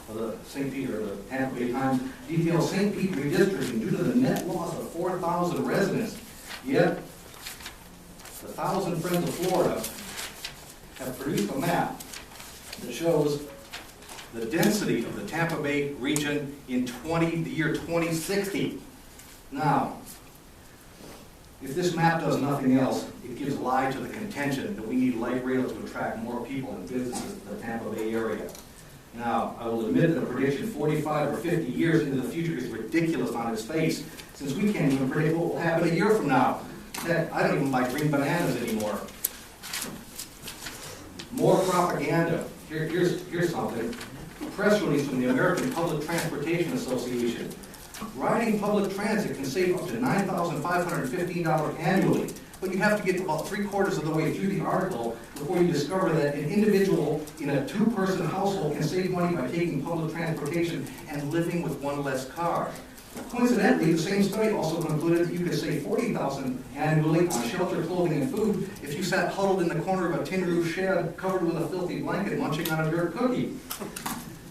of the St. Pete, or the Tampa Bay Times, details St. Pete redistricting due to the net loss of 4,000 residents. Yet, the 1,000 Friends of Florida have produced a map that shows the density of the Tampa Bay region in the year 2060. Now, if this map does nothing else, it gives lie to the contention that we need light rail to attract more people and businesses to the Tampa Bay area. Now, I will admit that a prediction 45 or 50 years into the future is ridiculous on its face, since we can't even predict what will happen a year from now. Heck, I don't even buy green bananas anymore. More propaganda. Here's something. A press release from the American Public Transportation Association. Riding public transit can save up to $9,515 annually, but you have to get about 3/4 of the way through the article before you discover that an individual in a 2-person household can save money by taking public transportation and living with one less car. Coincidentally, the same study also concluded that you could save $40,000 annually on shelter, clothing, and food if you sat huddled in the corner of a tin roof shed covered with a filthy blanket munching on a dirt cookie.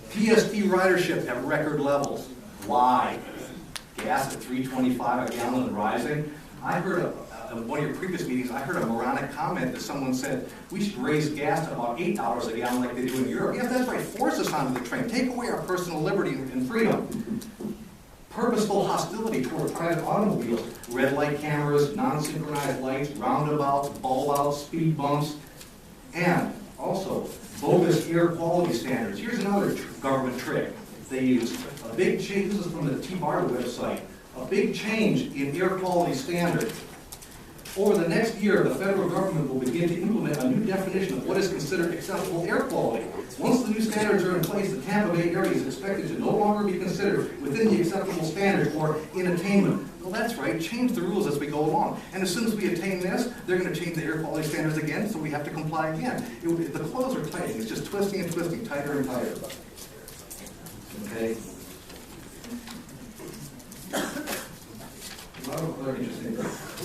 PST ridership at record levels. Why? Gas at $3.25 a gallon and rising. I heard in one of your previous meetings, I heard a moronic comment that someone said, we should raise gas to about $8 a gallon like they do in Europe. Yeah, that's right, force us onto the train. Take away our personal liberty and freedom. Purposeful hostility toward private automobiles. Red light cameras, non-synchronized lights, roundabouts, bulb outs, speed bumps, and also bogus air quality standards. Here's another government trick they use. A big change, this is from the T-BARTA website, a big change in air quality standards. Over the next year, the federal government will begin to implement a new definition of what is considered acceptable air quality. Once the new standards are in place, the Tampa Bay area is expected to no longer be considered within the acceptable standards or in attainment. Well, that's right, change the rules as we go along. And as soon as we attain this, they're going to change the air quality standards again, so we have to comply again. The coils are tightening, it's just twisting and twisting, tighter and tighter. Okay?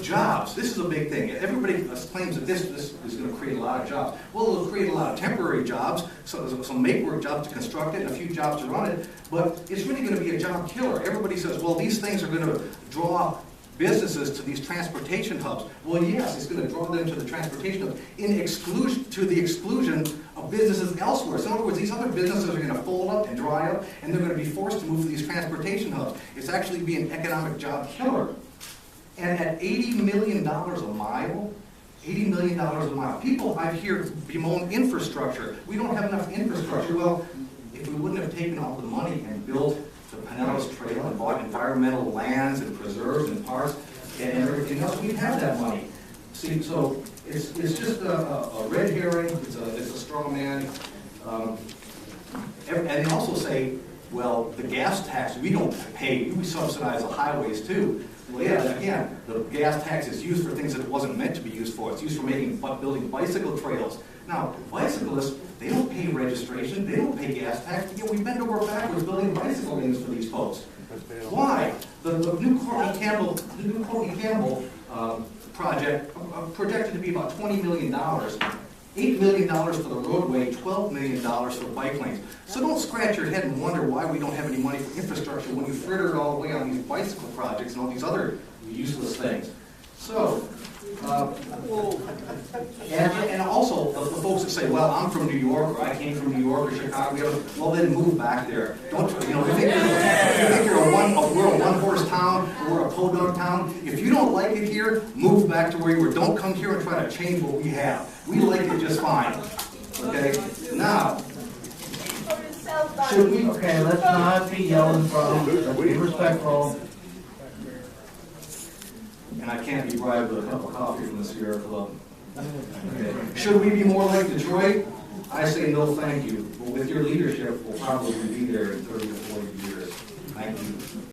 Jobs. This is a big thing. Everybody claims that this is going to create a lot of jobs. Well, it'll create a lot of temporary jobs, some make-work jobs to construct it, and a few jobs to run it, but it's really going to be a job killer. Everybody says, well, these things are going to draw businesses to these transportation hubs. Well, yes, it's going to draw them to the transportation hubs to the exclusion of businesses elsewhere. So in other words, these other businesses are going to fold up and dry up, and they're going to be forced to move to these transportation hubs. It's actually be an economic job killer. And at $80 million a mile, $80 million a mile, people I hear bemoan infrastructure. We don't have enough infrastructure. Well, if we wouldn't have taken all the money and built the Pinellas Trail and bought environmental lands and preserves and parks and everything else, we'd have that money. See, so it's just a red herring. It's a straw man. And they also say, well, the gas tax, we don't pay. We subsidize the highways too. Well, yeah, again, the gas tax is used for things that it wasn't meant to be used for. It's used for building bicycle trails. Now, bicyclists, they don't pay registration. They don't pay gas tax. Yet we bend over backwards building bicycle lanes for these folks. Why? The new Courtney Campbell project projected to be about $20 million. $8 million for the roadway, $12 million for bike lanes. So don't scratch your head and wonder why we don't have any money for infrastructure when you fritter it all away on these bicycle projects and all these other useless things. So, and also the folks that say, well, I'm from New York, or I came from New York or Chicago, well then move back there. Don't, you know, if you think we're a one-horse town, or we're a podunk town, if you don't like it here, move back to where you were. Don't come here and try to change what we have. We like it just fine. Okay? Now, should we? Okay, let's not be yelling from. Let's be respectful. And I can't be bribed with a cup of coffee from the Sierra Club. Okay. Should we be more like Detroit? I say no, thank you. But with your leadership, we'll probably be there in 30 or 40 years. Thank you.